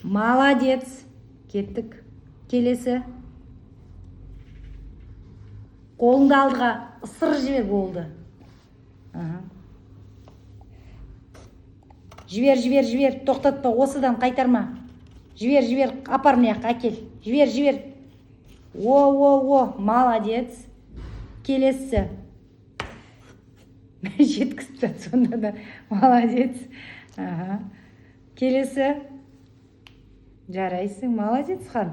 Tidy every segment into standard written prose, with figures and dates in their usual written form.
Молодец. Кеттік. Келесі. Қолыңды алдыға ысырып жібер, болды. Жібер. Тоқтатпа, осыдан қайтарма. Жібер, апар мияқ, әкел. Жібер. О, молодец. Келесі. Жеткізді сонда да. Молодец. Келесі. Жарайсың, молодец, хан.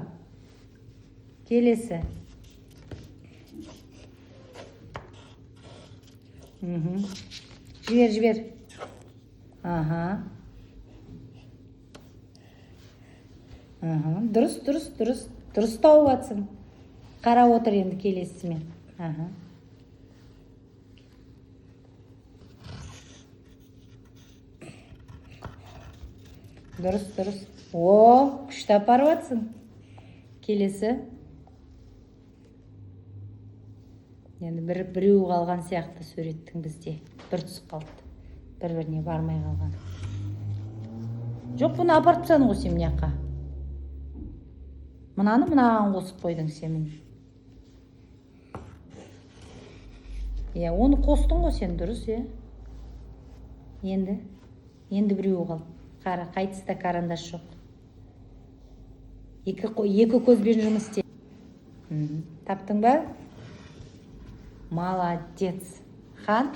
Келесі. Жібер. Дұрыс тауып атсың. Қара отыр енді келесімен. Дұрыс. О, күшті апарып атсың. Келесі. Енді біреу қалған сияқты суреттің бізде. Бір түсіп қалды. Бір-біріне бармай қалған. Жоқ, бұны апарып тастадың ғой сен мынаяққа. Мынаны мынаған қосып қойдың сен. Оны қостың ғой сен, дұрыс, Енді біреу қалды. Қара, қайтыста карандаш жоқ. Екі көзбен жұмыс істе. Таптың ба? Молодец. Хан.